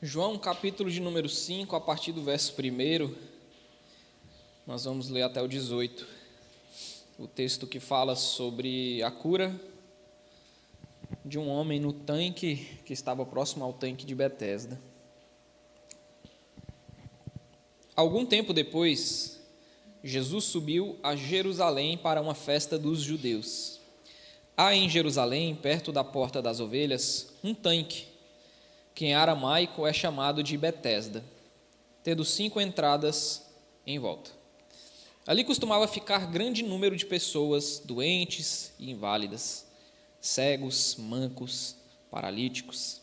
João, capítulo de número 5, a partir do verso 1, nós vamos ler até o 18. O texto que fala sobre a cura de um homem no tanque que estava próximo ao tanque de Betesda. Algum tempo depois, Jesus subiu a Jerusalém para uma festa dos judeus. Há em Jerusalém, perto da Porta das Ovelhas, um tanque, que em aramaico é chamado de Betesda, tendo 5 entradas em volta. Ali costumava ficar grande número de pessoas doentes e inválidas, cegos, mancos, paralíticos.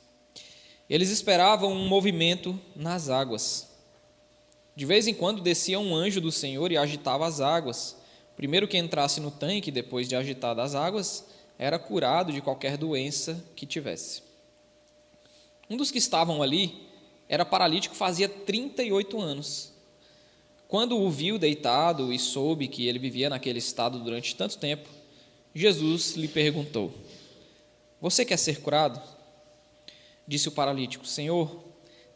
Eles esperavam um movimento nas águas. De vez em quando descia um anjo do Senhor e agitava as águas. O primeiro que entrasse no tanque, depois de agitadas as águas, era curado de qualquer doença que tivesse. Um dos que estavam ali era paralítico, fazia 38 anos. Quando o viu deitado e soube que ele vivia naquele estado durante tanto tempo, Jesus lhe perguntou: "Você quer ser curado?" Disse o paralítico: "Senhor,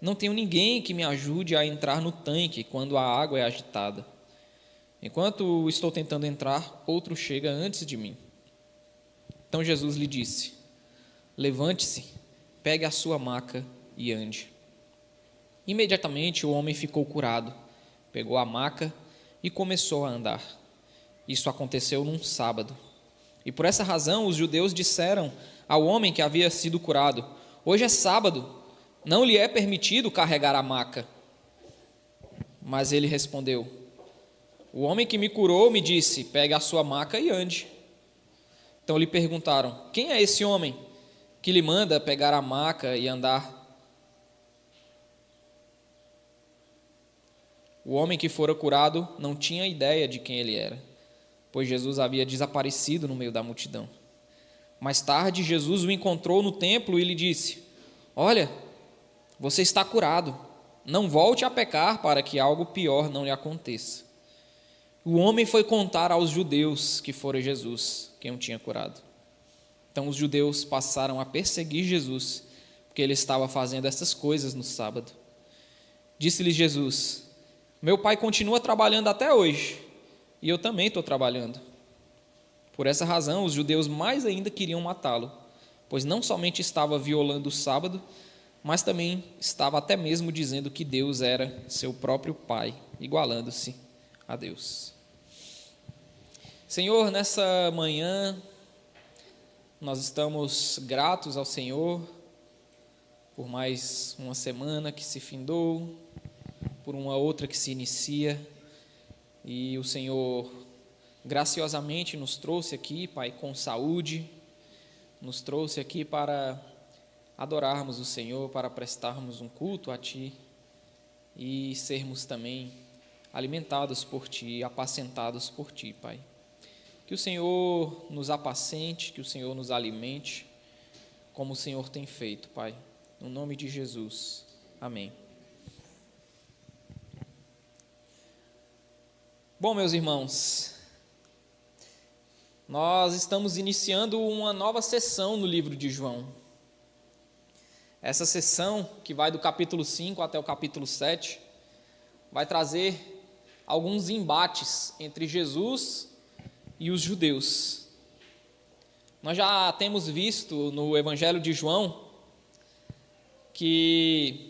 não tenho ninguém que me ajude a entrar no tanque quando a água é agitada. Enquanto estou tentando entrar, outro chega antes de mim." Então Jesus lhe disse: "Levante-se, pegue a sua maca e ande." Imediatamente o homem ficou curado, pegou a maca e começou a andar. Isso aconteceu num sábado. E por essa razão os judeus disseram ao homem que havia sido curado: "Hoje é sábado, não lhe é permitido carregar a maca." Mas ele respondeu: "O homem que me curou me disse: pegue a sua maca e ande." Então lhe perguntaram: "Quem é esse homem que lhe manda pegar a maca e andar?" O homem que fora curado não tinha ideia de quem ele era, pois Jesus havia desaparecido no meio da multidão. Mais tarde, Jesus o encontrou no templo e lhe disse: "Olha, você está curado. Não volte a pecar para que algo pior não lhe aconteça." O homem foi contar aos judeus que fora Jesus quem o tinha curado. Então os judeus passaram a perseguir Jesus, porque ele estava fazendo essas coisas no sábado. Disse-lhes Jesus: "Meu pai continua trabalhando até hoje, e eu também estou trabalhando." Por essa razão, os judeus mais ainda queriam matá-lo, pois não somente estava violando o sábado, mas também estava até mesmo dizendo que Deus era seu próprio pai, igualando-se a Deus. Senhor, nessa manhã, nós estamos gratos ao Senhor por mais uma semana que se findou, por uma outra que se inicia, e o Senhor graciosamente nos trouxe aqui, Pai, com saúde, nos trouxe aqui para adorarmos o Senhor, para prestarmos um culto a Ti e sermos também alimentados por Ti, apacentados por Ti, Pai. Que o Senhor nos apacente, que o Senhor nos alimente, como o Senhor tem feito, Pai. No nome de Jesus. Amém. Bom, meus irmãos, nós estamos iniciando uma nova sessão no livro de João. Essa sessão, que vai do capítulo 5 até o capítulo 7, vai trazer alguns embates entre Jesus e os judeus. Nós já temos visto no Evangelho de João que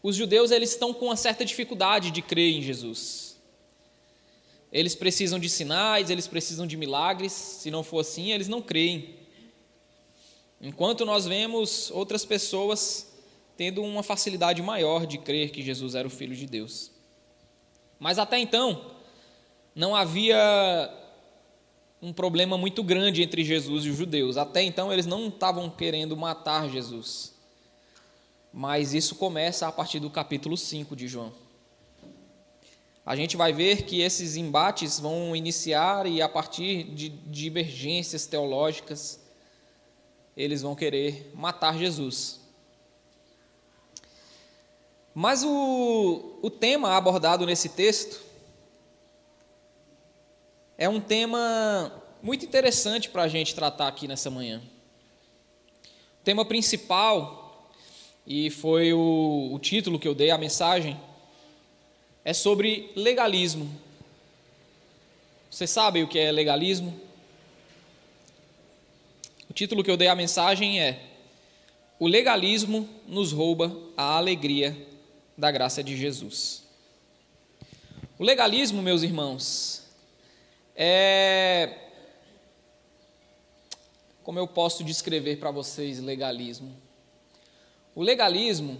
os judeus eles estão com uma certa dificuldade de crer em Jesus. Eles precisam de sinais, eles precisam de milagres. Se não for assim, eles não creem. Enquanto nós vemos outras pessoas tendo uma facilidade maior de crer que Jesus era o Filho de Deus. Mas até então, não havia um problema muito grande entre Jesus e os judeus. Até então, eles não estavam querendo matar Jesus. Mas isso começa a partir do capítulo 5 de João. A gente vai ver que esses embates vão iniciar e a partir de divergências teológicas, eles vão querer matar Jesus. Mas o tema abordado nesse texto é um tema muito interessante para a gente tratar aqui nessa manhã. O tema principal e foi o título que eu dei à mensagem, é sobre legalismo. Vocês sabem o que é legalismo? O título que eu dei à mensagem é: o legalismo nos rouba a alegria da graça de Jesus. O legalismo, meus irmãos, como eu posso descrever para vocês legalismo? O legalismo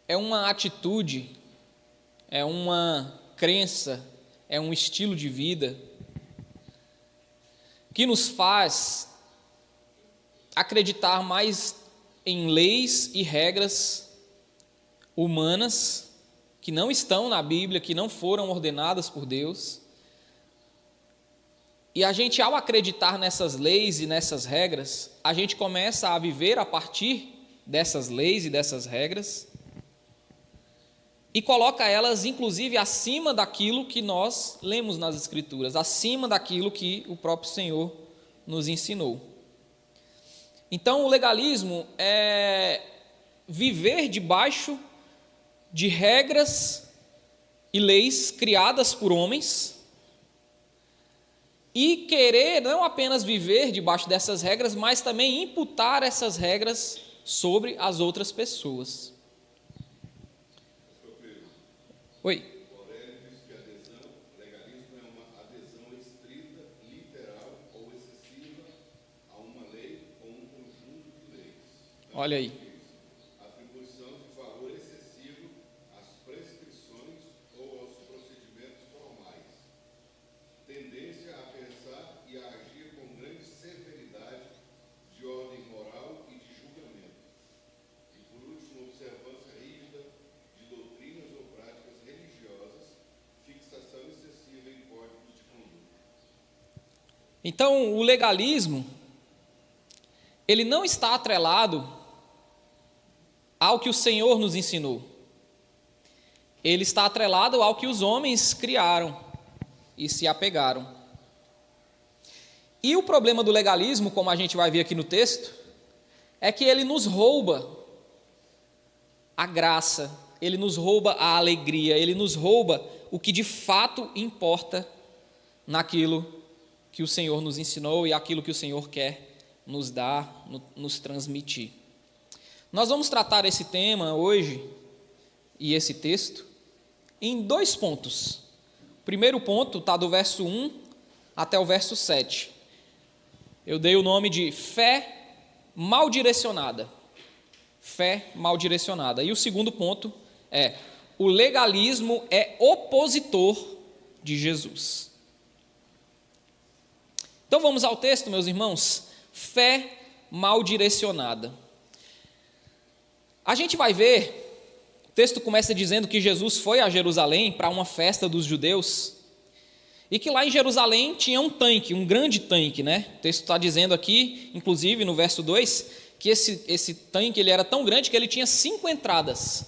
é uma atitude, é uma crença, é um estilo de vida que nos faz acreditar mais em leis e regras humanas que não estão na Bíblia, que não foram ordenadas por Deus. E a gente, ao acreditar nessas leis e nessas regras, a gente começa a viver a partir dessas leis e dessas regras e coloca elas, inclusive, acima daquilo que nós lemos nas Escrituras, acima daquilo que o próprio Senhor nos ensinou. Então, o legalismo é viver debaixo de regras e leis criadas por homens e querer não apenas viver debaixo dessas regras, mas também imputar essas regras sobre as outras pessoas. Oi. Aurélio diz que legalismo é uma adesão estrita, literal ou excessiva a uma lei ou um conjunto de leis. Olha aí. Atribuição de valor excessivo às prescrições ou aos procedimentos formais. Tendência a pensar e a agir com grande severidade de ordem moral e de julgamento. E, por último, observância rígida de doutrinas ou práticas religiosas, fixação excessiva em códigos de conduta. Então, o legalismo, ele não está atrelado ao que o Senhor nos ensinou. Ele está atrelado ao que os homens criaram e se apegaram. E o problema do legalismo, como a gente vai ver aqui no texto, é que ele nos rouba a graça, ele nos rouba a alegria, ele nos rouba o que de fato importa naquilo que o Senhor nos ensinou e aquilo que o Senhor quer nos dar, nos transmitir. Nós vamos tratar esse tema hoje e esse texto em 2 pontos. O primeiro ponto está do verso 1 até o verso 7. Eu dei o nome de fé mal direcionada. Fé mal direcionada. E o segundo ponto é: o legalismo é opositor de Jesus. Então vamos ao texto, meus irmãos. Fé mal direcionada. A gente vai ver, o texto começa dizendo que Jesus foi a Jerusalém para uma festa dos judeus, e que lá em Jerusalém tinha um tanque, um grande tanque, né? O texto está dizendo aqui, inclusive no verso 2, que esse tanque ele era tão grande que ele tinha 5 entradas.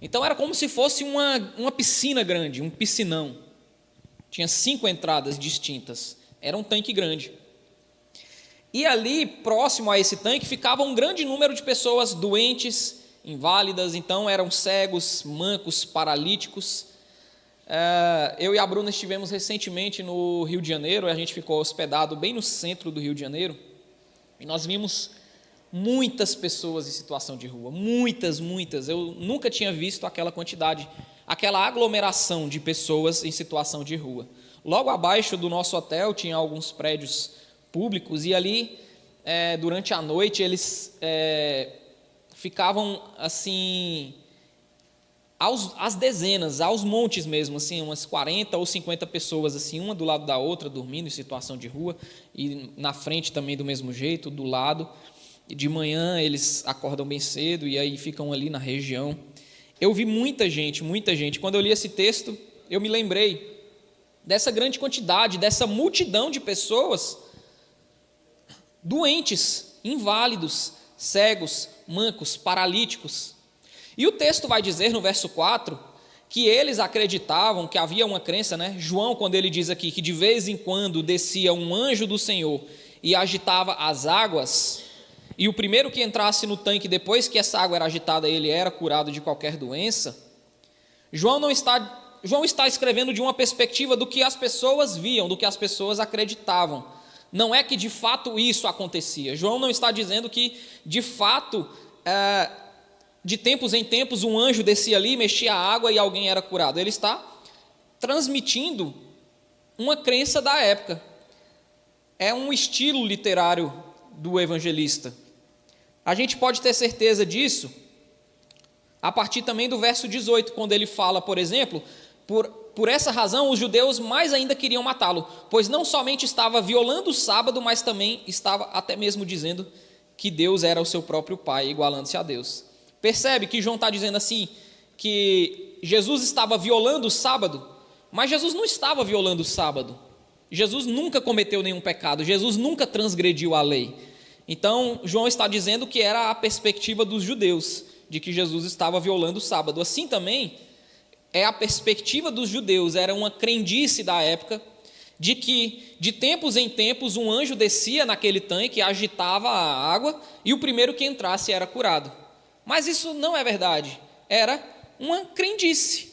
Então era como se fosse uma piscina grande, um piscinão. Tinha 5 entradas distintas, era um tanque grande. E ali, próximo a esse tanque, ficava um grande número de pessoas doentes, inválidas. Então eram cegos, mancos, paralíticos. Eu e a Bruna estivemos recentemente no Rio de Janeiro, a gente ficou hospedado bem no centro do Rio de Janeiro, e nós vimos muitas pessoas em situação de rua, muitas, eu nunca tinha visto aquela quantidade, aquela aglomeração de pessoas em situação de rua. Logo abaixo do nosso hotel tinha alguns prédios públicos, e ali, durante a noite, eles ficavam assim, às dezenas, aos montes mesmo, assim, umas 40 ou 50 pessoas, assim, uma do lado da outra, dormindo em situação de rua, e na frente também do mesmo jeito, do lado. E de manhã eles acordam bem cedo e aí ficam ali na região. Eu vi muita gente. Quando eu li esse texto, eu me lembrei dessa grande quantidade, dessa multidão de pessoas doentes, inválidos, cegos, mancos, paralíticos. E o texto vai dizer no verso 4 que eles acreditavam que havia uma crença, né? João, quando ele diz aqui que de vez em quando descia um anjo do Senhor e agitava as águas, e o primeiro que entrasse no tanque depois que essa água era agitada, ele era curado de qualquer doença, João está escrevendo de uma perspectiva do que as pessoas viam, do que as pessoas acreditavam. Não é que de fato isso acontecia. João não está dizendo que de fato, de tempos em tempos, um anjo descia ali, mexia a água e alguém era curado. Ele está transmitindo uma crença da época. É um estilo literário do evangelista. A gente pode ter certeza disso a partir também do verso 18, quando ele fala, por exemplo, por essa razão os judeus mais ainda queriam matá-lo, pois não somente estava violando o sábado, mas também estava até mesmo dizendo que Deus era o seu próprio Pai, igualando-se a Deus. Percebe que João está dizendo assim, que Jesus estava violando o sábado, mas Jesus não estava violando o sábado. Jesus nunca cometeu nenhum pecado, Jesus nunca transgrediu a lei. Então, João está dizendo que era a perspectiva dos judeus, de que Jesus estava violando o sábado. Assim também é a perspectiva dos judeus, era uma crendice da época, de que de tempos em tempos um anjo descia naquele tanque, agitava a água, e o primeiro que entrasse era curado. Mas isso não é verdade, era uma crendice.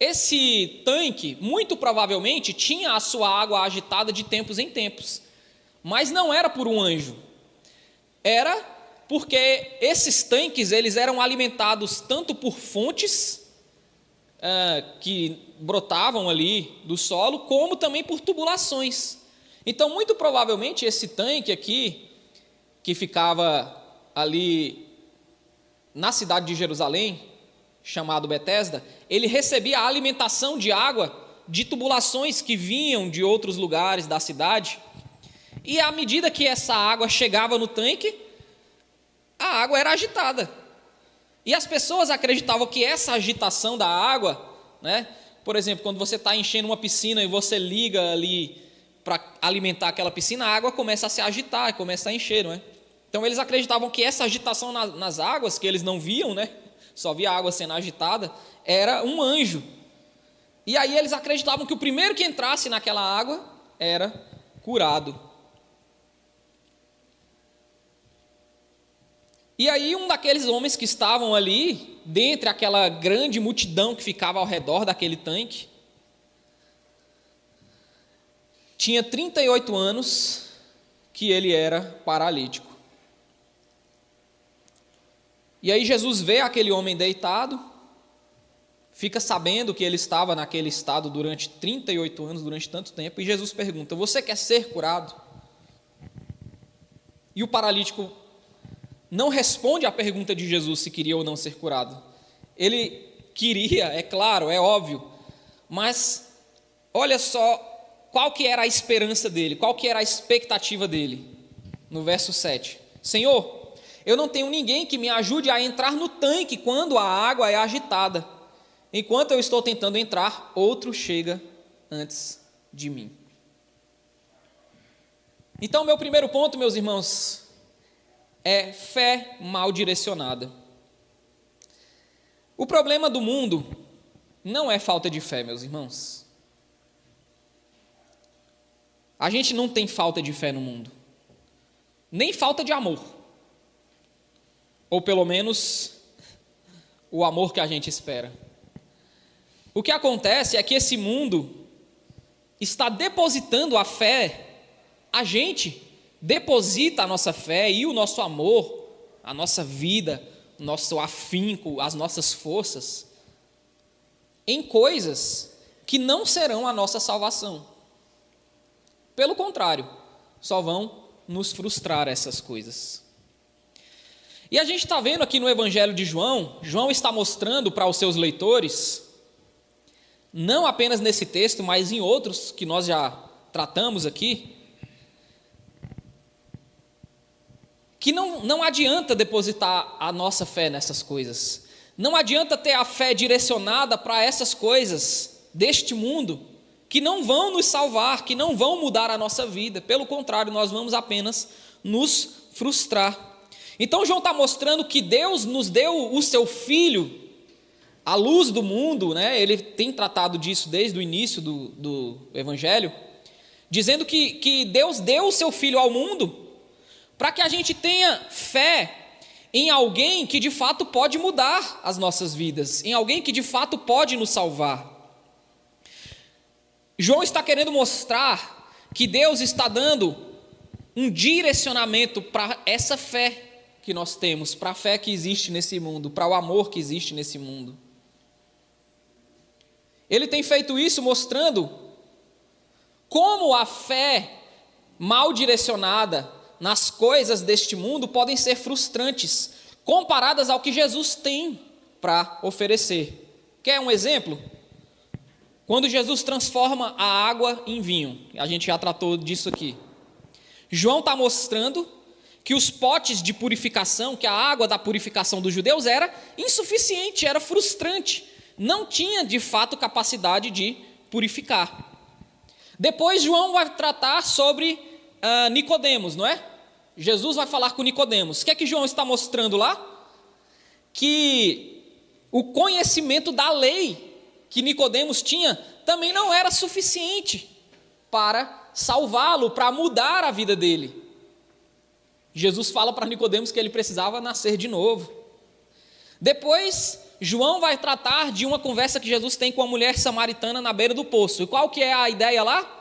Esse tanque, muito provavelmente, tinha a sua água agitada de tempos em tempos, mas não era por um anjo, era porque esses tanques eles eram alimentados tanto por fontes que brotavam ali do solo, como também por tubulações. Então, muito provavelmente, esse tanque aqui, que ficava ali na cidade de Jerusalém, chamado Betesda, ele recebia a alimentação de água de tubulações que vinham de outros lugares da cidade, e à medida que essa água chegava no tanque, a água era agitada, e as pessoas acreditavam que essa agitação da água, né, por exemplo, quando você está enchendo uma piscina e você liga ali para alimentar aquela piscina, a água começa a se agitar, começa a encher, não é? Então eles acreditavam que essa agitação nas águas, que eles não viam, né, só via a água sendo agitada, era um anjo. E aí eles acreditavam que o primeiro que entrasse naquela água era curado. E aí um daqueles homens que estavam ali, dentre aquela grande multidão que ficava ao redor daquele tanque, tinha 38 anos que ele era paralítico. E aí Jesus vê aquele homem deitado, fica sabendo que ele estava naquele estado durante 38 anos, durante tanto tempo, e Jesus pergunta: você quer ser curado? E o paralítico não responde à pergunta de Jesus se queria ou não ser curado. Ele queria, é claro, é óbvio, mas olha só qual que era a esperança dele, qual que era a expectativa dele. No verso 7, Senhor, eu não tenho ninguém que me ajude a entrar no tanque quando a água é agitada. Enquanto eu estou tentando entrar, outro chega antes de mim. Então, meu primeiro ponto, meus irmãos, é fé mal direcionada. O problema do mundo não é falta de fé, meus irmãos. A gente não tem falta de fé no mundo, nem falta de amor, ou pelo menos o amor que a gente espera. O que acontece é que esse mundo está depositando a fé, a gente deposita a nossa fé e o nosso amor, a nossa vida, o nosso afinco, as nossas forças, em coisas que não serão a nossa salvação. Pelo contrário, só vão nos frustrar essas coisas. E a gente está vendo aqui no Evangelho de João, João está mostrando para os seus leitores, não apenas nesse texto, mas em outros que nós já tratamos aqui, que não adianta depositar a nossa fé nessas coisas, não adianta ter a fé direcionada para essas coisas deste mundo, que não vão nos salvar, que não vão mudar a nossa vida, pelo contrário, nós vamos apenas nos frustrar. Então João está mostrando que Deus nos deu o seu Filho, a luz do mundo, né? Ele tem tratado disso desde o início do Evangelho, dizendo que Deus deu o seu Filho ao mundo, para que a gente tenha fé em alguém que de fato pode mudar as nossas vidas, em alguém que de fato pode nos salvar. João está querendo mostrar que Deus está dando um direcionamento para essa fé que nós temos, para a fé que existe nesse mundo, para o amor que existe nesse mundo. Ele tem feito isso mostrando como a fé mal direcionada nas coisas deste mundo podem ser frustrantes, comparadas ao que Jesus tem para oferecer. Quer um exemplo? Quando Jesus transforma a água em vinho, a gente já tratou disso aqui. João está mostrando que os potes de purificação, que a água da purificação dos judeus era insuficiente, era frustrante, não tinha de fato capacidade de purificar. Depois João vai tratar sobre Nicodemos, não é? Jesus vai falar com Nicodemos. O que é que João está mostrando lá? Que o conhecimento da lei que Nicodemos tinha também não era suficiente para salvá-lo, para mudar a vida dele. Jesus fala para Nicodemos que ele precisava nascer de novo. Depois, João vai tratar de uma conversa que Jesus tem com a mulher samaritana na beira do poço. E qual que é a ideia lá?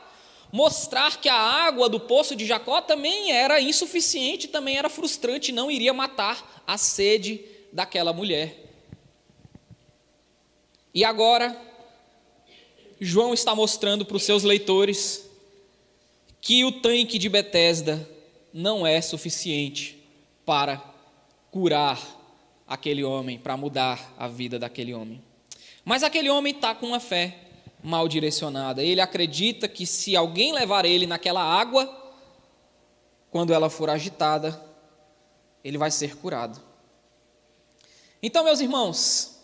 Mostrar que a água do poço de Jacó também era insuficiente, também era frustrante, não iria matar a sede daquela mulher. E agora, João está mostrando para os seus leitores que o tanque de Betesda não é suficiente para curar aquele homem, para mudar a vida daquele homem. Mas aquele homem está com uma fé mal direcionada. Ele acredita que se alguém levar ele naquela água, quando ela for agitada, ele vai ser curado. Então, meus irmãos,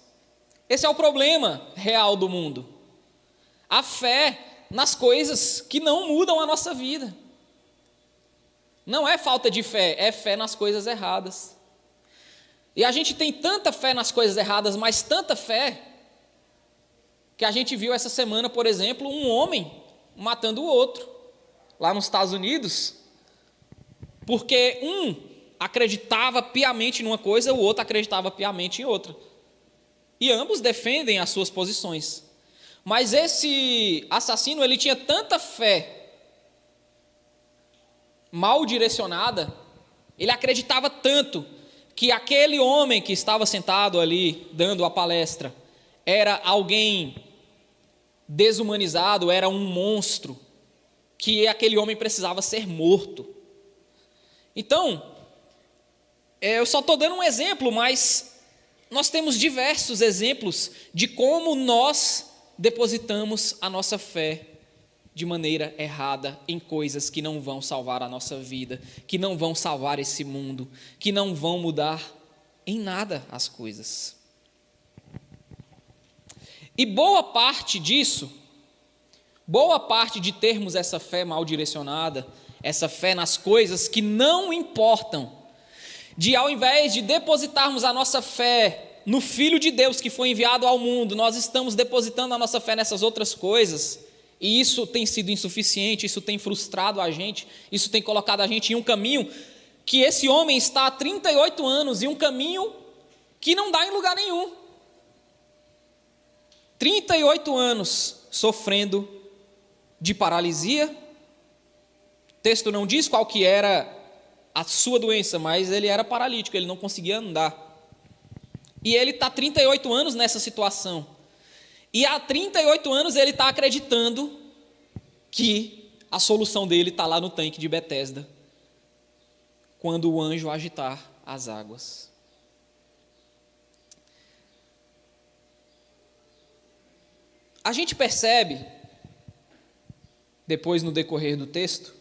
esse é o problema real do mundo. A fé nas coisas que não mudam a nossa vida. Não é falta de fé, é fé nas coisas erradas. E a gente tem tanta fé nas coisas erradas, mas tanta fé, que a gente viu essa semana, por exemplo, um homem matando o outro, lá nos Estados Unidos, porque um acreditava piamente numa coisa, o outro acreditava piamente em outra. E ambos defendem as suas posições. Mas esse assassino, ele tinha tanta fé mal direcionada, ele acreditava tanto que aquele homem que estava sentado ali dando a palestra era alguém desumanizado, era um monstro, que aquele homem precisava ser morto. Então, eu só estou dando um exemplo, mas nós temos diversos exemplos de como nós depositamos a nossa fé de maneira errada em coisas que não vão salvar a nossa vida, que não vão salvar esse mundo, que não vão mudar em nada as coisas. E boa parte disso, boa parte de termos essa fé mal direcionada, essa fé nas coisas que não importam, de ao invés de depositarmos a nossa fé no Filho de Deus que foi enviado ao mundo, nós estamos depositando a nossa fé nessas outras coisas, e isso tem sido insuficiente, isso tem frustrado a gente, isso tem colocado a gente em um caminho que esse homem está há 38 anos, em um caminho que não dá em lugar nenhum. 38 anos sofrendo de paralisia. O texto não diz qual que era a sua doença, mas ele era paralítico, ele não conseguia andar. E ele está 38 anos nessa situação. E há 38 anos ele está acreditando que a solução dele está lá no tanque de Betesda, quando o anjo agitar as águas. A gente percebe, depois no decorrer do texto,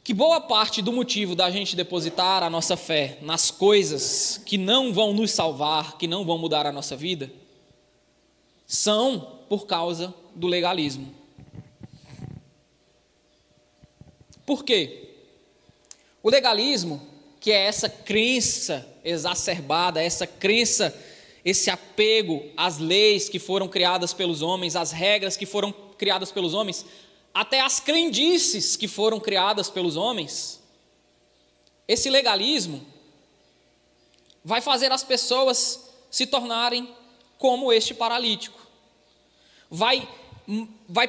que boa parte do motivo da gente depositar a nossa fé nas coisas que não vão nos salvar, que não vão mudar a nossa vida, são por causa do legalismo. Por quê? O legalismo, que é essa crença exacerbada, essa crença, esse apego às leis que foram criadas pelos homens, às regras que foram criadas pelos homens, até as crendices que foram criadas pelos homens, esse legalismo vai fazer as pessoas se tornarem como este paralítico. Vai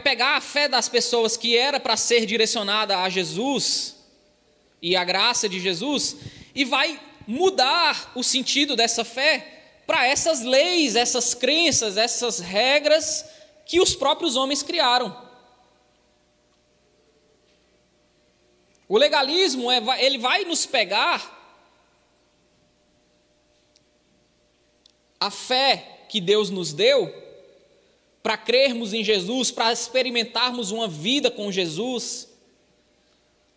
pegar a fé das pessoas que era para ser direcionada a Jesus e a graça de Jesus e vai mudar o sentido dessa fé para essas leis, essas crenças, essas regras que os próprios homens criaram. O legalismo, ele vai nos pegar a fé que Deus nos deu para crermos em Jesus, para experimentarmos uma vida com Jesus,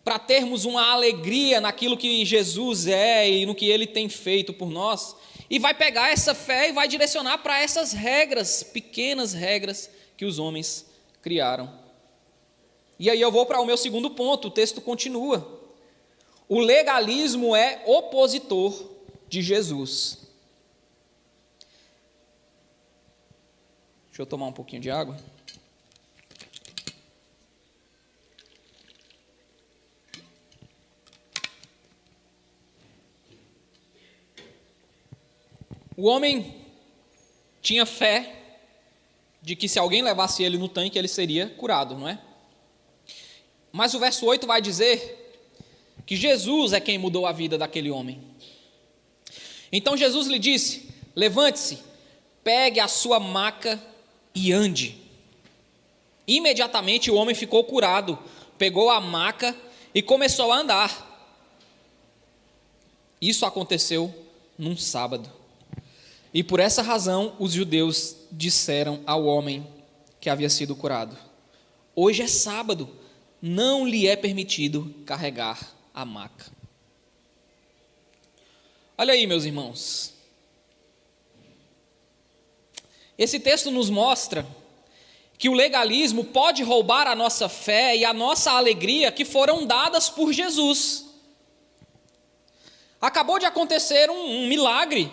para termos uma alegria naquilo que Jesus é e no que Ele tem feito por nós, e vai pegar essa fé e vai direcionar para essas regras, pequenas regras que os homens criaram. E aí eu vou para o meu segundo ponto, o texto continua. O legalismo é opositor de Jesus. Deixa eu tomar um pouquinho de água. O homem tinha fé de que se alguém levasse ele no tanque, ele seria curado, não é? Mas o verso 8 vai dizer que Jesus é quem mudou a vida daquele homem. Então Jesus lhe disse: levante-se, pegue a sua maca e ande. Imediatamente o homem ficou curado, pegou a maca e começou a andar. Isso aconteceu num sábado. E por essa razão os judeus disseram ao homem que havia sido curado: hoje é sábado, não lhe é permitido carregar a maca. Olha aí, meus irmãos. Esse texto nos mostra que o legalismo pode roubar a nossa fé e a nossa alegria que foram dadas por Jesus. Acabou de acontecer um milagre.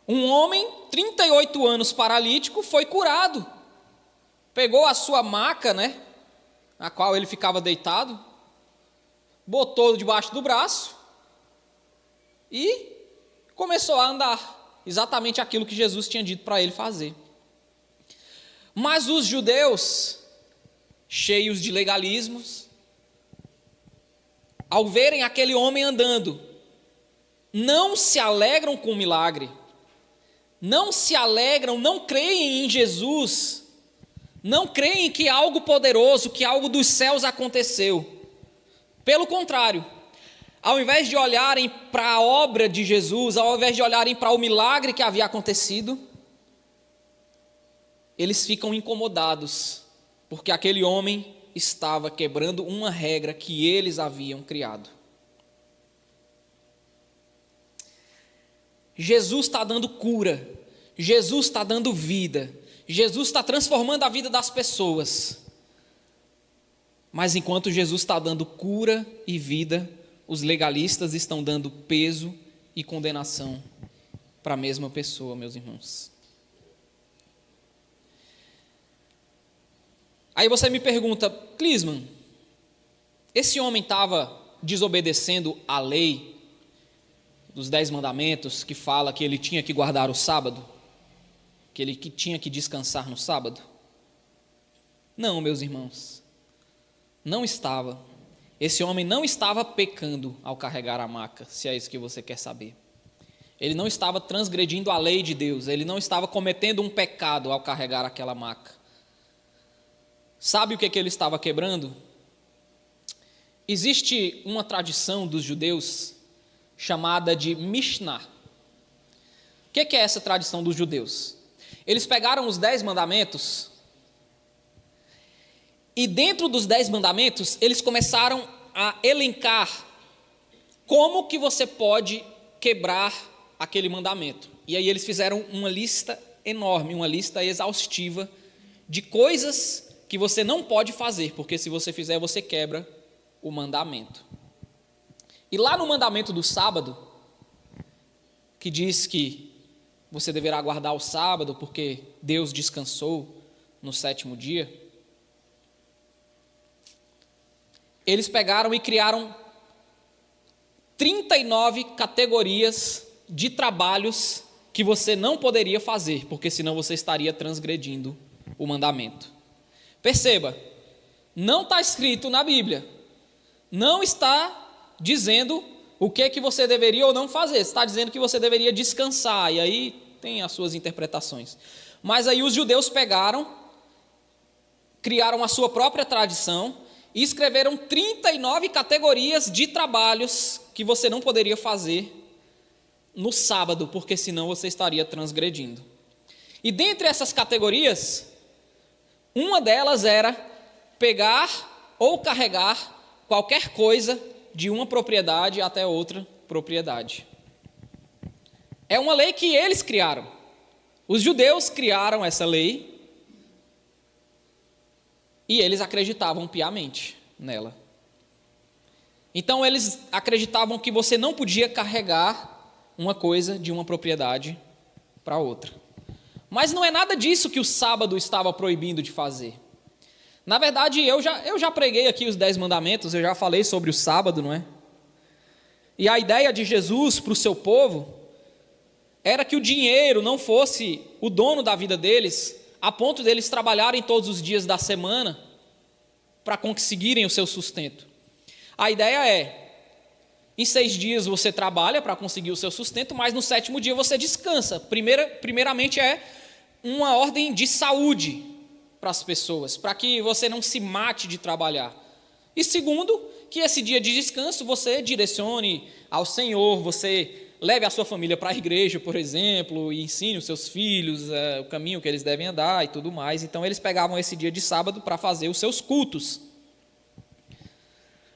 Um homem, 38 anos paralítico, foi curado. Pegou a sua maca, né, na qual ele ficava deitado, botou debaixo do braço e começou a andar. Exatamente aquilo que Jesus tinha dito para ele fazer. Mas os judeus, cheios de legalismos, ao verem aquele homem andando, não se alegram com o milagre, não se alegram, não creem em Jesus, não creem que algo poderoso, que algo dos céus aconteceu. Pelo contrário, ao invés de olharem para a obra de Jesus, ao invés de olharem para o milagre que havia acontecido, eles ficam incomodados, porque aquele homem estava quebrando uma regra que eles haviam criado. Jesus está dando cura, Jesus está dando vida, Jesus está transformando a vida das pessoas. Mas enquanto Jesus está dando cura e vida, os legalistas estão dando peso e condenação para a mesma pessoa, meus irmãos. Aí você me pergunta: Clisman, esse homem estava desobedecendo a lei dos 10 mandamentos, que fala que ele tinha que guardar o sábado, que ele tinha que descansar no sábado? Não, meus irmãos, não estava. Esse homem não estava pecando ao carregar a maca, se é isso que você quer saber. Ele não estava transgredindo a lei de Deus, ele não estava cometendo um pecado ao carregar aquela maca. Sabe o que ele estava quebrando? Existe uma tradição dos judeus chamada de Mishnah. O que é essa tradição dos judeus? Eles pegaram os 10 mandamentos e dentro dos 10 mandamentos eles começaram a elencar como que você pode quebrar aquele mandamento. E aí eles fizeram uma lista enorme, uma lista exaustiva de coisas que você não pode fazer, porque se você fizer, você quebra o mandamento. E lá no mandamento do sábado, que diz que você deverá guardar o sábado, porque Deus descansou no 7º dia, eles pegaram e criaram 39 categorias de trabalhos que você não poderia fazer, porque senão você estaria transgredindo o mandamento. Perceba, não está escrito na Bíblia, não está dizendo o que você deveria ou não fazer, está dizendo que você deveria descansar, e aí tem as suas interpretações. Mas aí os judeus pegaram, criaram a sua própria tradição e escreveram 39 categorias de trabalhos que você não poderia fazer no sábado, porque senão você estaria transgredindo. E dentre essas categorias, uma delas era pegar ou carregar qualquer coisa de uma propriedade até outra propriedade. É uma lei que eles criaram. Os judeus criaram essa lei e eles acreditavam piamente nela. Então eles acreditavam que você não podia carregar uma coisa de uma propriedade para outra. Mas não é nada disso que o sábado estava proibindo de fazer. Na verdade, eu já preguei aqui os 10 mandamentos, eu já falei sobre o sábado, não é? E a ideia de Jesus para o seu povo era que o dinheiro não fosse o dono da vida deles, a ponto deles trabalharem todos os dias da semana para conseguirem o seu sustento. A ideia é, em 6 dias você trabalha para conseguir o seu sustento, mas no 7º dia você descansa. Primeiramente é uma ordem de saúde para as pessoas, para que você não se mate de trabalhar. E segundo, que esse dia de descanso você direcione ao Senhor, você leve a sua família para a igreja, por exemplo, e ensine os seus filhos o caminho que eles devem andar e tudo mais. Então eles pegavam esse dia de sábado para fazer os seus cultos.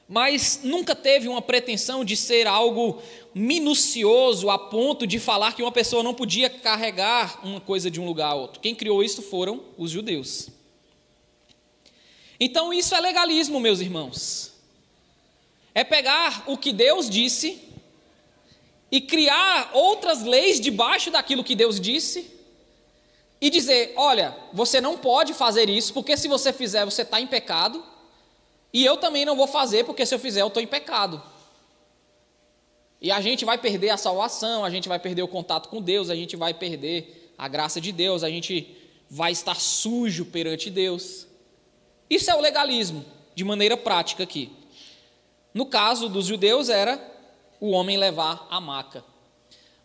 Mas nunca teve uma pretensão de ser algo minucioso a ponto de falar que uma pessoa não podia carregar uma coisa de um lugar a outro. Quem criou isso foram os judeus. Então isso é legalismo, meus irmãos. É pegar o que Deus disse e criar outras leis debaixo daquilo que Deus disse e dizer, olha, você não pode fazer isso, porque se você fizer você está em pecado. E eu também não vou fazer, porque se eu fizer eu estou em pecado. E a gente vai perder a salvação, a gente vai perder o contato com Deus, a gente vai perder a graça de Deus, a gente vai estar sujo perante Deus. Isso é o legalismo, de maneira prática aqui. No caso dos judeus era o homem levar a maca.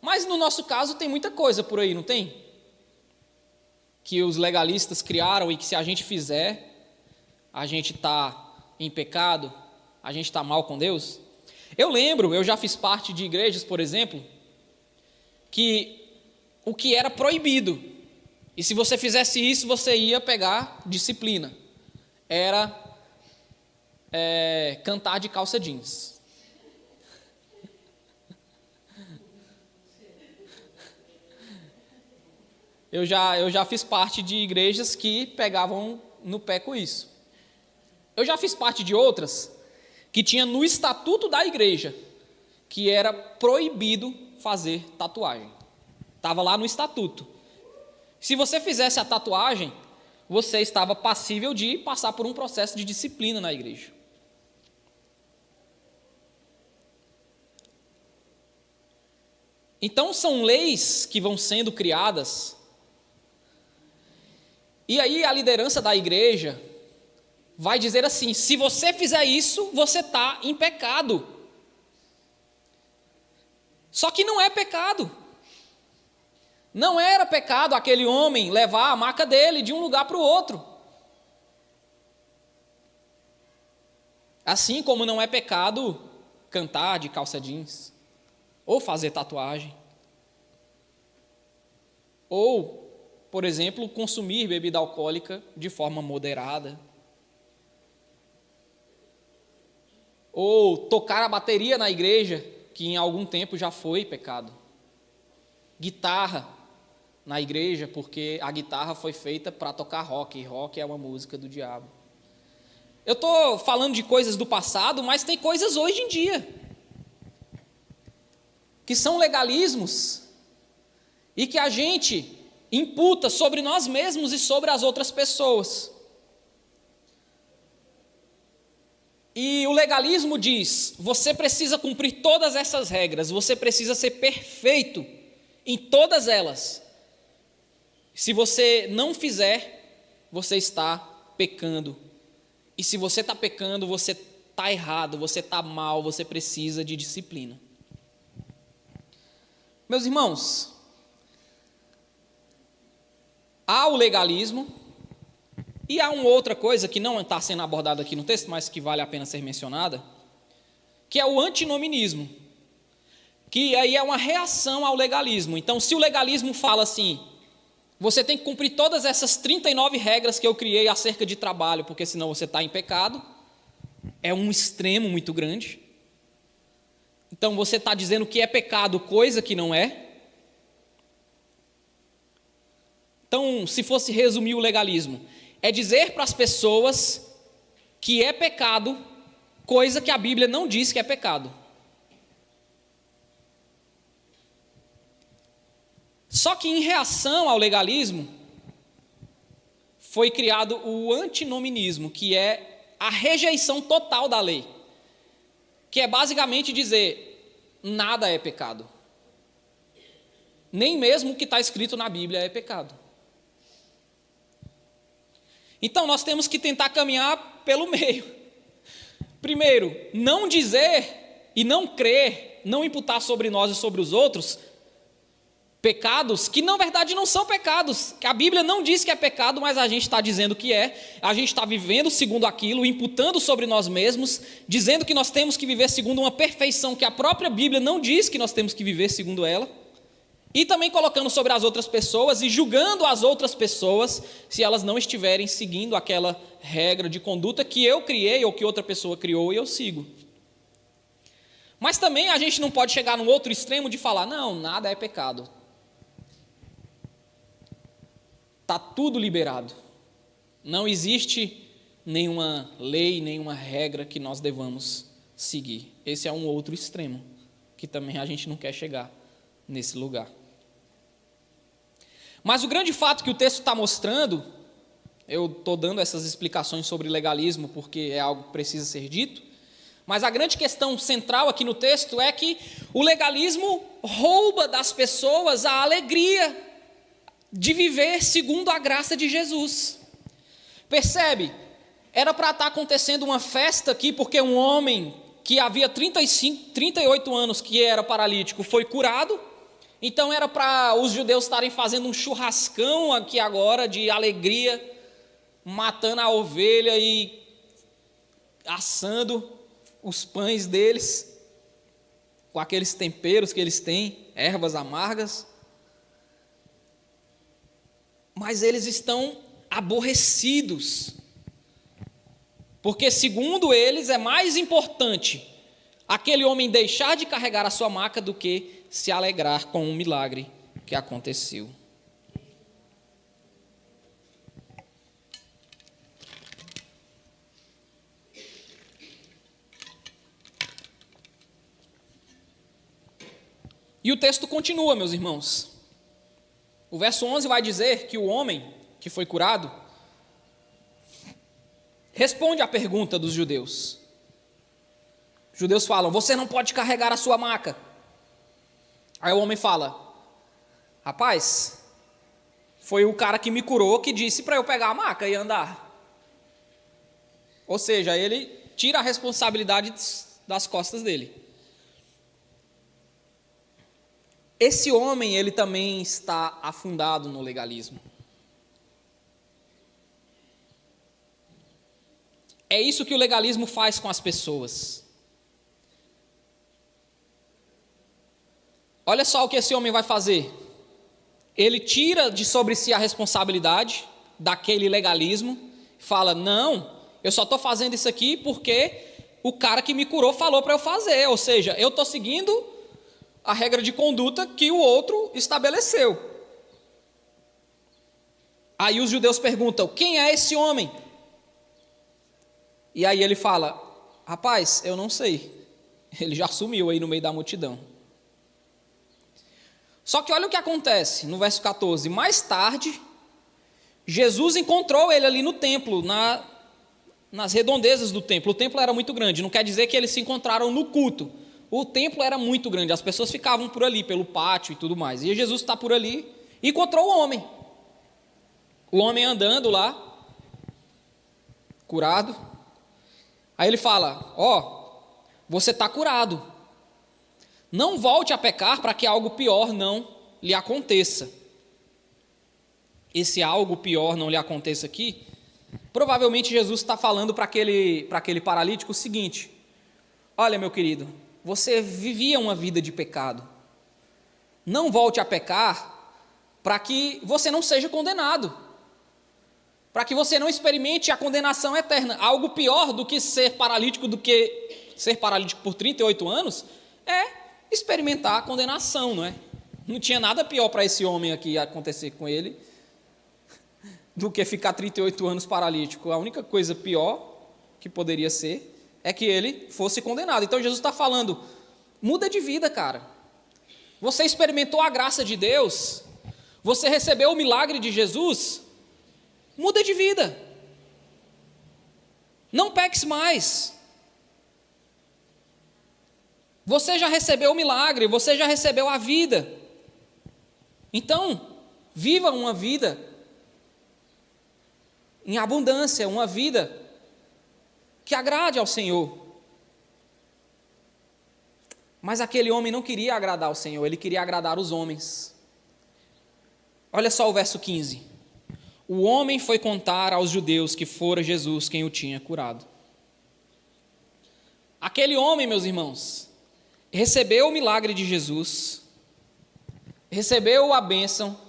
Mas no nosso caso tem muita coisa por aí, não tem? Que os legalistas criaram e que se a gente fizer, a gente está em pecado, a gente está mal com Deus. Eu já fiz parte de igrejas, por exemplo, que o que era proibido, e se você fizesse isso, você ia pegar disciplina, era cantar de calça jeans. Eu já fiz parte de igrejas que pegavam no pé com isso. Eu já fiz parte de outras que tinha no estatuto da igreja que era proibido fazer tatuagem. Estava lá no estatuto. Se você fizesse a tatuagem, você estava passível de passar por um processo de disciplina na igreja. Então são leis que vão sendo criadas, e aí a liderança da igreja vai dizer assim, se você fizer isso, você está em pecado. Só que não é pecado. Não era pecado aquele homem levar a maca dele de um lugar para o outro. Assim como não é pecado cantar de calça jeans, ou fazer tatuagem, ou, por exemplo, consumir bebida alcoólica de forma moderada, ou tocar a bateria na igreja, que em algum tempo já foi pecado. Guitarra na igreja, porque a guitarra foi feita para tocar rock, e rock é uma música do diabo. Eu estou falando de coisas do passado, mas tem coisas hoje em dia, que são legalismos, e que a gente imputa sobre nós mesmos e sobre as outras pessoas. E o legalismo diz, você precisa cumprir todas essas regras, você precisa ser perfeito em todas elas. Se você não fizer, você está pecando. E se você está pecando, você está errado, você está mal, você precisa de disciplina. Meus irmãos, há o legalismo, e há uma outra coisa que não está sendo abordada aqui no texto, mas que vale a pena ser mencionada, que é o antinominismo, que aí é uma reação ao legalismo. Então, se o legalismo fala assim, você tem que cumprir todas essas 39 regras que eu criei acerca de trabalho, porque senão você está em pecado, é um extremo muito grande. Então, você está dizendo que é pecado, coisa que não é. Então, se fosse resumir o legalismo, é dizer para as pessoas que é pecado, coisa que a Bíblia não diz que é pecado. Só que em reação ao legalismo, foi criado o antinominismo, que é a rejeição total da lei, que é basicamente dizer, nada é pecado. Nem mesmo o que está escrito na Bíblia é pecado. Então, nós temos que tentar caminhar pelo meio. Primeiro, não dizer e não crer, não imputar sobre nós e sobre os outros pecados que, na verdade, não são pecados, que a Bíblia não diz que é pecado, mas a gente está dizendo que é, a gente está vivendo segundo aquilo, imputando sobre nós mesmos, dizendo que nós temos que viver segundo uma perfeição que a própria Bíblia não diz que nós temos que viver segundo ela, e também colocando sobre as outras pessoas e julgando as outras pessoas se elas não estiverem seguindo aquela regra de conduta que eu criei ou que outra pessoa criou e eu sigo. Mas também a gente não pode chegar num outro extremo de falar, não, nada é pecado. Está tudo liberado. Não existe nenhuma lei, nenhuma regra que nós devamos seguir. Esse é um outro extremo, que também a gente não quer chegar nesse lugar. Mas o grande fato que o texto está mostrando, eu estou dando essas explicações sobre legalismo porque é algo que precisa ser dito, mas a grande questão central aqui no texto é que o legalismo rouba das pessoas a alegria de viver segundo a graça de Jesus. Percebe? Era para estar acontecendo uma festa aqui, porque um homem que havia 38 anos que era paralítico foi curado. Então era para os judeus estarem fazendo um churrascão aqui agora de alegria, matando a ovelha e assando os pães deles, com aqueles temperos que eles têm, ervas amargas. Mas eles estão aborrecidos, porque segundo eles é mais importante aquele homem deixar de carregar a sua maca do que se alegrar com um milagre que aconteceu. E o texto continua, meus irmãos. O verso 11 vai dizer que o homem que foi curado responde à pergunta dos judeus. Os judeus falam, você não pode carregar a sua maca. Aí o homem fala, rapaz, foi o cara que me curou que disse para eu pegar a maca e andar. Ou seja, ele tira a responsabilidade das costas dele. Esse homem, ele também está afundado no legalismo. É isso que o legalismo faz com as pessoas. Olha só o que esse homem vai fazer. Ele tira de sobre si a responsabilidade daquele legalismo, fala, não, eu só estou fazendo isso aqui porque o cara que me curou falou para eu fazer, ou seja, eu estou seguindo a regra de conduta que o outro estabeleceu. Aí os judeus perguntam, quem é esse homem? E aí ele fala, rapaz, eu não sei, ele já sumiu aí no meio da multidão. Só que olha o que acontece no verso 14, mais tarde, Jesus encontrou ele ali no templo, nas redondezas do templo. O templo era muito grande, não quer dizer que eles se encontraram no culto. O templo era muito grande, as pessoas ficavam por ali, pelo pátio e tudo mais. E Jesus está por ali e encontrou o homem andando lá, curado. Aí ele fala: você está curado, não volte a pecar para que algo pior não lhe aconteça. Esse algo pior não lhe aconteça aqui, provavelmente Jesus está falando para aquele paralítico o seguinte: olha, meu querido, você vivia uma vida de pecado, não volte a pecar para que você não seja condenado, para que você não experimente a condenação eterna. Algo pior do que ser paralítico por 38 anos é experimentar a condenação, não é? Não tinha nada pior para esse homem aqui acontecer com ele do que ficar 38 anos paralítico. A única coisa pior que poderia ser é que ele fosse condenado. Então Jesus está falando: muda de vida, cara. Você experimentou a graça de Deus, você recebeu o milagre de Jesus, muda de vida. Não peques mais. Você já recebeu o milagre, você já recebeu a vida. Então, viva uma vida em abundância, uma vida que agrade ao Senhor. Mas aquele homem não queria agradar ao Senhor, ele queria agradar os homens. Olha só o verso 15. O homem foi contar aos judeus que fora Jesus quem o tinha curado. Aquele homem, meus irmãos, recebeu o milagre de Jesus, recebeu a bênção,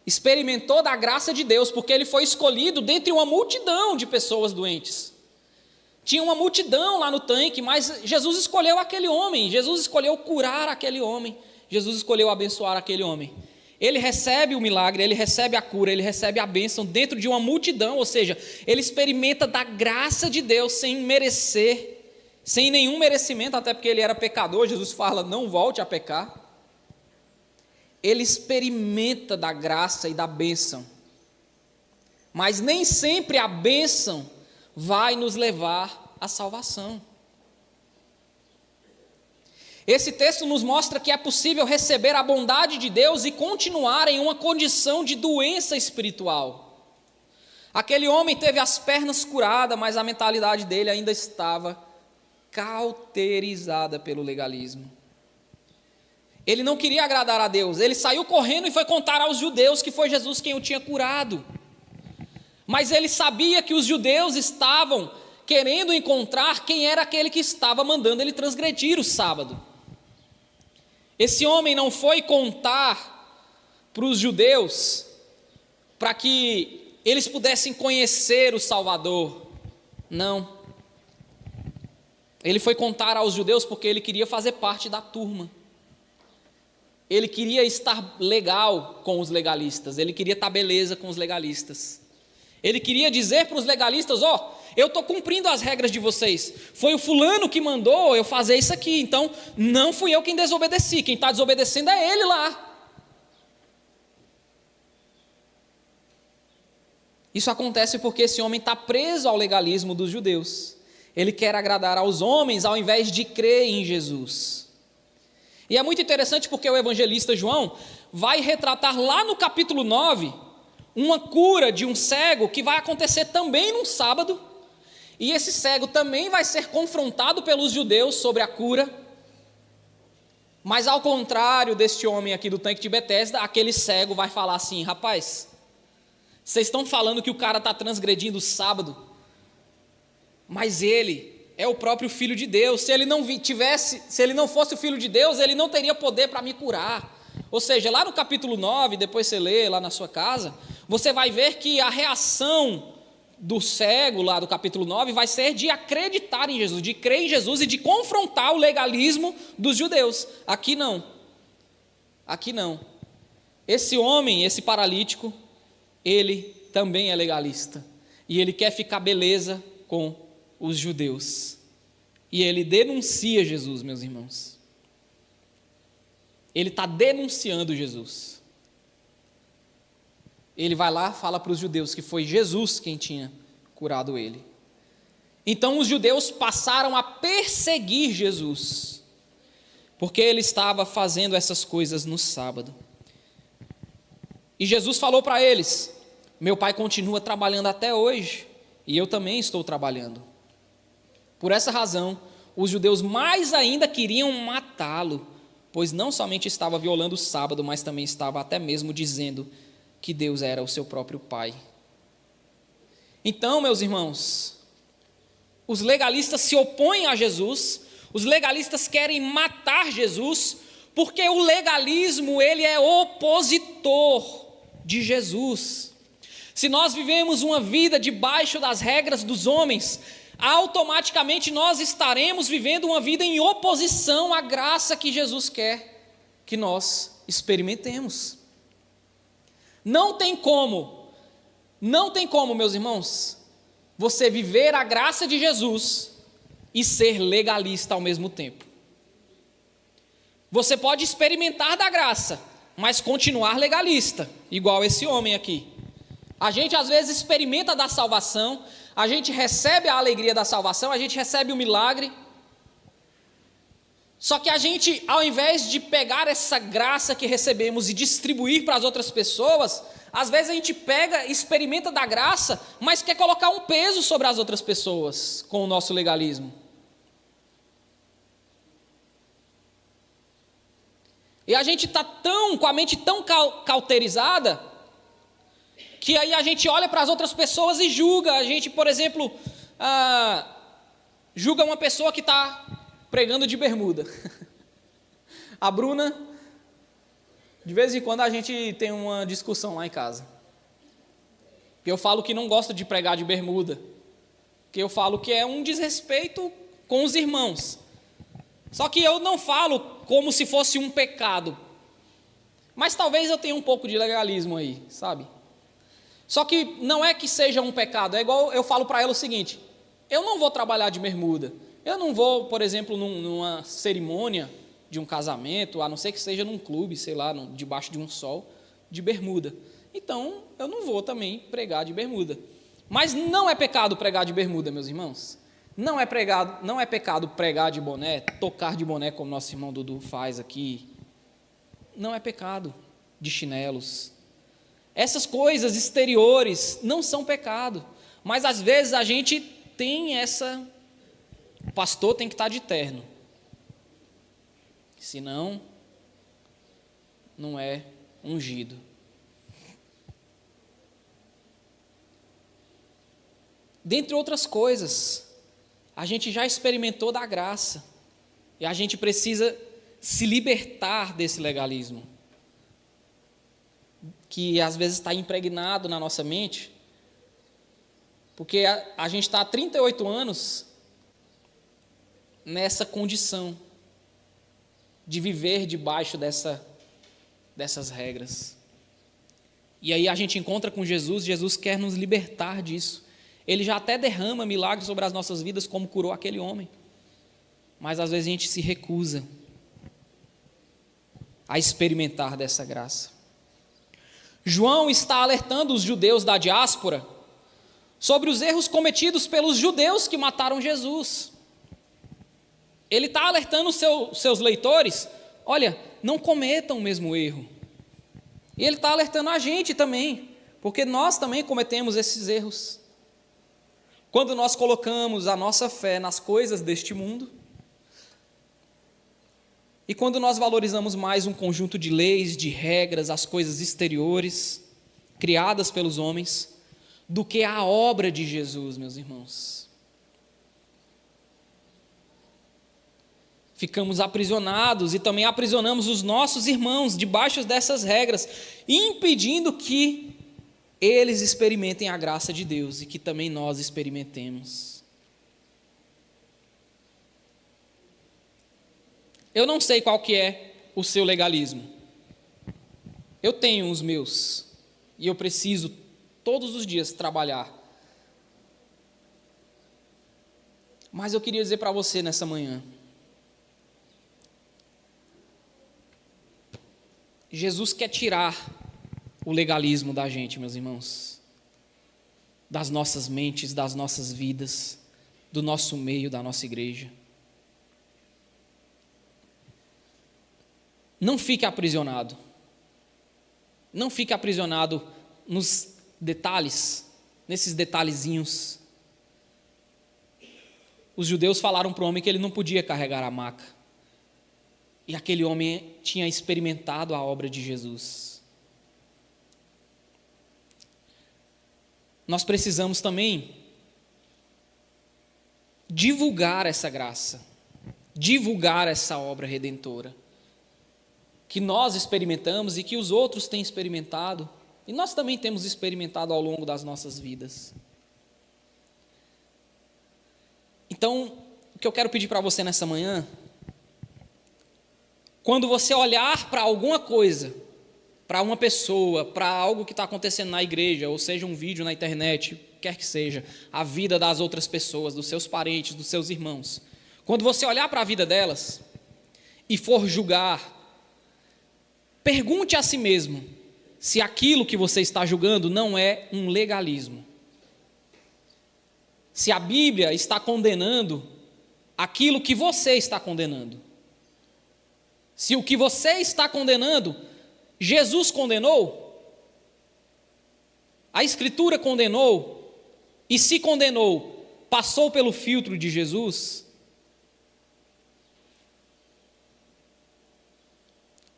experimentou da graça de Deus, porque ele foi escolhido dentre uma multidão de pessoas doentes. Tinha uma multidão lá no tanque, mas Jesus escolheu aquele homem, Jesus escolheu curar aquele homem, Jesus escolheu abençoar aquele homem. Ele recebe o milagre, ele recebe a cura, ele recebe a bênção dentro de uma multidão, ou seja, ele experimenta da graça de Deus sem merecer, sem nenhum merecimento, até porque ele era pecador. Jesus fala: não volte a pecar. Ele experimenta da graça e da bênção, mas nem sempre a bênção vai nos levar à salvação. Esse texto nos mostra que é possível receber a bondade de Deus e continuar em uma condição de doença espiritual. Aquele homem teve as pernas curadas, mas a mentalidade dele ainda estava cauterizada pelo legalismo. Ele não queria agradar a Deus, ele saiu correndo e foi contar aos judeus que foi Jesus quem o tinha curado. Mas ele sabia que os judeus estavam querendo encontrar quem era aquele que estava mandando ele transgredir o sábado. Esse homem não foi contar para os judeus para que eles pudessem conhecer o Salvador. Não. Ele foi contar aos judeus porque ele queria fazer parte da turma. Ele queria estar legal com os legalistas, ele queria estar beleza com os legalistas. Ele queria dizer para os legalistas: eu estou cumprindo as regras de vocês, foi o fulano que mandou eu fazer isso aqui, então não fui eu quem desobedeci, quem está desobedecendo é ele lá. Isso acontece porque esse homem está preso ao legalismo dos judeus. Ele quer agradar aos homens ao invés de crer em Jesus. E é muito interessante porque o evangelista João vai retratar lá no capítulo 9 uma cura de um cego que vai acontecer também num sábado, e esse cego também vai ser confrontado pelos judeus sobre a cura, mas ao contrário deste homem aqui do tanque de Betesda, aquele cego vai falar assim: rapaz, vocês estão falando que o cara está transgredindo o sábado, mas ele é o próprio Filho de Deus. Se ele não fosse o Filho de Deus, ele não teria poder para me curar. Ou seja, lá no capítulo 9, depois você lê lá na sua casa, você vai ver que a reação do cego lá do capítulo 9 vai ser de acreditar em Jesus, de crer em Jesus e de confrontar o legalismo dos judeus. Aqui não. Aqui não. Esse homem, esse paralítico, ele também é legalista. E ele quer ficar beleza com os judeus. E ele denuncia Jesus, meus irmãos. Ele está denunciando Jesus. Ele vai lá, fala para os judeus que foi Jesus quem tinha curado ele. Então os judeus passaram a perseguir Jesus, porque ele estava fazendo essas coisas no sábado. E Jesus falou para eles: meu pai continua trabalhando até hoje, e eu também estou trabalhando. Por essa razão, os judeus mais ainda queriam matá-lo, pois não somente estava violando o sábado, mas também estava até mesmo dizendo que Deus era o seu próprio pai. Então, meus irmãos, os legalistas se opõem a Jesus, os legalistas querem matar Jesus, porque o legalismo, ele é opositor de Jesus. Se nós vivemos uma vida debaixo das regras dos homens, automaticamente nós estaremos vivendo uma vida em oposição à graça que Jesus quer que nós experimentemos. Não tem como, meus irmãos, você viver a graça de Jesus e ser legalista ao mesmo tempo. Você pode experimentar da graça, mas continuar legalista, igual esse homem aqui. A gente às vezes experimenta da salvação, a gente recebe a alegria da salvação, a gente recebe o milagre. Só que a gente, ao invés de pegar essa graça que recebemos e distribuir para as outras pessoas, às vezes a gente pega, experimenta da graça, mas quer colocar um peso sobre as outras pessoas com o nosso legalismo. E a gente está com a mente tão cauterizada, que aí a gente olha para as outras pessoas e julga. A gente, por exemplo, julga uma pessoa que está pregando de bermuda. A Bruna, de vez em quando a gente tem uma discussão lá em casa. Eu falo que não gosto de pregar de bermuda, porque eu falo que é um desrespeito com os irmãos. Só que eu não falo como se fosse um pecado, mas talvez eu tenha um pouco de legalismo aí, sabe? Só que não é que seja um pecado, é igual eu falo para ela o seguinte: eu não vou trabalhar de bermuda, eu não vou, por exemplo, numa cerimônia de um casamento, a não ser que seja num clube, sei lá, debaixo de um sol, de bermuda. Então, eu não vou também pregar de bermuda. Mas não é pecado pregar de bermuda, meus irmãos. Não é pecado pregar de boné, tocar de boné, como nosso irmão Dudu faz aqui. Não é pecado de chinelos. Essas coisas exteriores não são pecado, mas às vezes a gente tem o pastor tem que estar de terno, senão não é ungido. Dentre outras coisas, a gente já experimentou da graça, e a gente precisa se libertar desse legalismo, que às vezes está impregnado na nossa mente, porque a gente está há 38 anos nessa condição de viver debaixo dessas regras. E aí a gente encontra com Jesus, Jesus quer nos libertar disso. Ele já até derrama milagres sobre as nossas vidas, como curou aquele homem. Mas às vezes a gente se recusa a experimentar dessa graça. João está alertando os judeus da diáspora sobre os erros cometidos pelos judeus que mataram Jesus. Ele está alertando os seus leitores: olha, não cometam o mesmo erro. E ele está alertando a gente também, porque nós também cometemos esses erros. Quando nós colocamos a nossa fé nas coisas deste mundo, e quando nós valorizamos mais um conjunto de leis, de regras, as coisas exteriores, criadas pelos homens, do que a obra de Jesus, meus irmãos. Ficamos aprisionados e também aprisionamos os nossos irmãos debaixo dessas regras, impedindo que eles experimentem a graça de Deus e que também nós experimentemos. Eu não sei qual que é o seu legalismo. Eu tenho os meus e eu preciso todos os dias trabalhar. Mas eu queria dizer para você nessa manhã: Jesus quer tirar o legalismo da gente, meus irmãos, das nossas mentes, das nossas vidas. do nosso meio, da nossa igreja. Não fique aprisionado. Não fique aprisionado nos detalhes, nesses detalhezinhos. Os judeus falaram para o homem que ele não podia carregar a maca. E aquele homem tinha experimentado a obra de Jesus. Nós precisamos também divulgar essa graça, divulgar essa obra redentora, que nós experimentamos e que os outros têm experimentado, e nós também temos experimentado ao longo das nossas vidas. Então, o que eu quero pedir para você nessa manhã, quando você olhar para alguma coisa, para uma pessoa, para algo que está acontecendo na igreja, ou seja, um vídeo na internet, quer que seja, a vida das outras pessoas, dos seus parentes, dos seus irmãos, quando você olhar para a vida delas e for julgar, pergunte a si mesmo se aquilo que você está julgando não é um legalismo. Se a Bíblia está condenando aquilo que você está condenando. Se o que você está condenando, Jesus condenou, a Escritura condenou, e se condenou, passou pelo filtro de Jesus.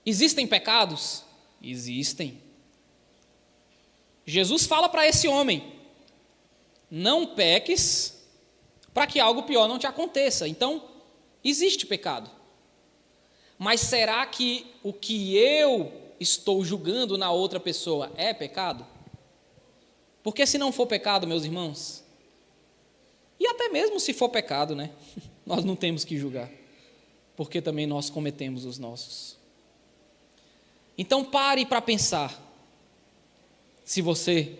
Existem pecados? Existem. Jesus fala para esse homem: não peques para que algo pior não te aconteça. Então, existe pecado. Mas será que o que eu estou julgando na outra pessoa é pecado? Porque se não for pecado, meus irmãos, e até mesmo se for pecado, né? Nós não temos que julgar, porque também nós cometemos os nossos. Então pare para pensar se você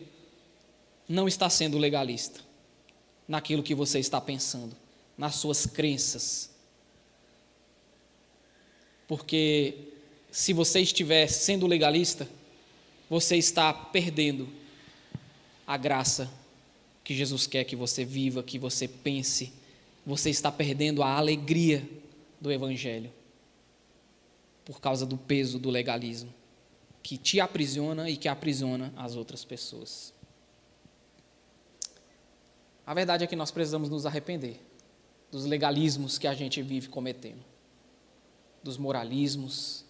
não está sendo legalista naquilo que você está pensando, nas suas crenças. Porque se você estiver sendo legalista, você está perdendo a graça que Jesus quer que você viva, que você pense. Você está perdendo a alegria do Evangelho por causa do peso do legalismo, que te aprisiona e que aprisiona as outras pessoas. A verdade é que nós precisamos nos arrepender dos legalismos que a gente vive cometendo, dos moralismos.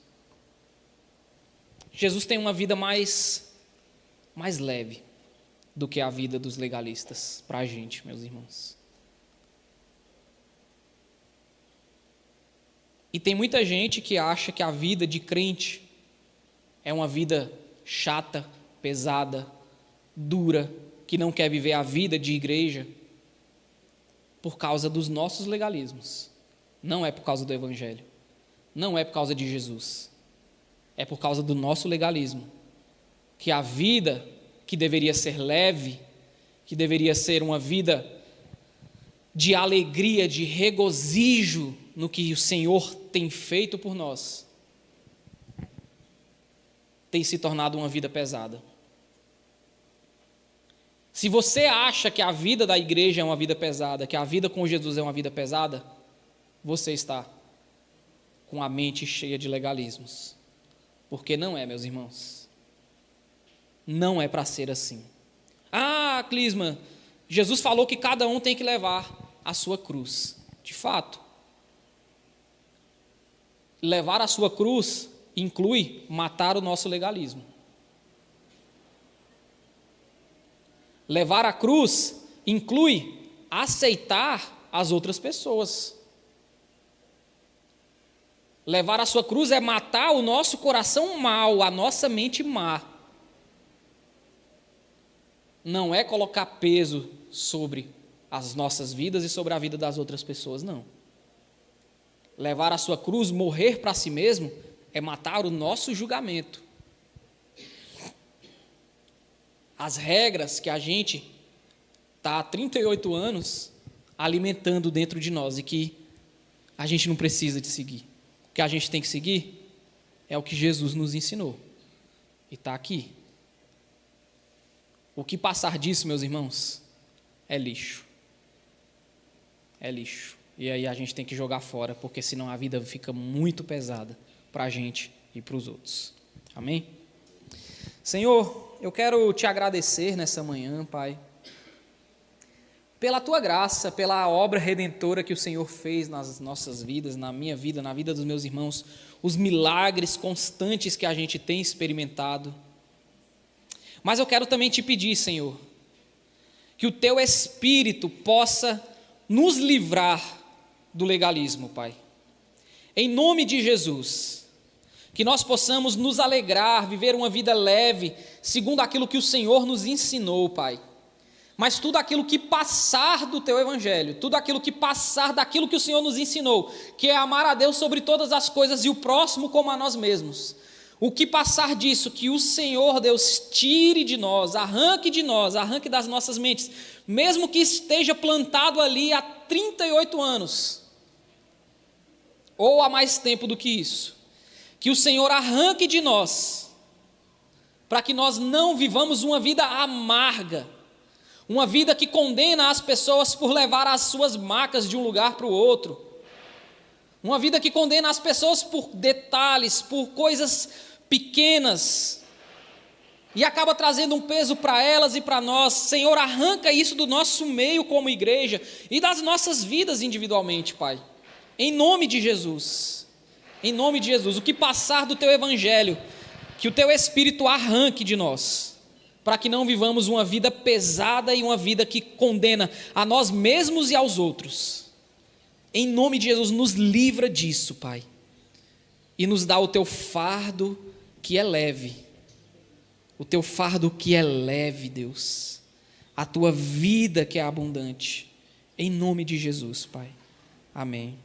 Jesus tem uma vida mais leve do que a vida dos legalistas para a gente, meus irmãos. E tem muita gente que acha que a vida de crente é uma vida chata, pesada, dura, que não quer viver a vida de igreja por causa dos nossos legalismos. Não é por causa do Evangelho. Não é por causa de Jesus. É por causa do nosso legalismo. Que a vida que deveria ser leve, que deveria ser uma vida de alegria, de regozijo no que o Senhor tem feito por nós, tem se tornado uma vida pesada. Se você acha que a vida da igreja é uma vida pesada, que a vida com Jesus é uma vida pesada, você está com a mente cheia de legalismos. Porque não é, meus irmãos. Não é para ser assim. Ah, Clisma, Jesus falou que cada um tem que levar a sua cruz. De fato. Levar a sua cruz inclui matar o nosso legalismo. Levar a cruz inclui aceitar as outras pessoas. Levar a sua cruz é matar o nosso coração mau, a nossa mente má. Não é colocar peso sobre as nossas vidas e sobre a vida das outras pessoas, não. Levar a sua cruz, morrer para si mesmo, é matar o nosso julgamento. As regras que a gente está há 38 anos alimentando dentro de nós e que a gente não precisa de seguir. O que a gente tem que seguir é o que Jesus nos ensinou. E está aqui. O que passar disso, meus irmãos, é lixo. é lixo. E aí a gente tem que jogar fora, porque senão a vida fica muito pesada para a gente e para os outros. Amém? Senhor, eu quero te agradecer nessa manhã, Pai, pela tua graça, pela obra redentora que o Senhor fez nas nossas vidas, na minha vida, na vida dos meus irmãos, os milagres constantes que a gente tem experimentado. Mas eu quero também te pedir, Senhor, que o teu Espírito possa nos livrar do legalismo, Pai. Em nome de Jesus, que nós possamos nos alegrar, viver uma vida leve, segundo aquilo que o Senhor nos ensinou, Pai. Mas tudo aquilo que passar do teu evangelho, tudo aquilo que passar daquilo que o Senhor nos ensinou, que é amar a Deus sobre todas as coisas e o próximo como a nós mesmos. O que passar disso, que o Senhor Deus tire de nós, arranque das nossas mentes, mesmo que esteja plantado ali há 38 anos, ou há mais tempo do que isso, que o Senhor arranque de nós, para que nós não vivamos uma vida amarga, uma vida que condena as pessoas por levar as suas macas de um lugar para o outro, uma vida que condena as pessoas por detalhes, por coisas pequenas, e acaba trazendo um peso para elas e para nós. Senhor, arranca isso do nosso meio como igreja e das nossas vidas individualmente, Pai, em nome de Jesus, o que passar do teu evangelho, que o teu Espírito arranque de nós, para que não vivamos uma vida pesada e uma vida que condena a nós mesmos e aos outros. Em nome de Jesus, nos livra disso, Pai, e nos dá o teu fardo que é leve, o teu fardo que é leve, Deus, a tua vida que é abundante, em nome de Jesus, Pai. Amém.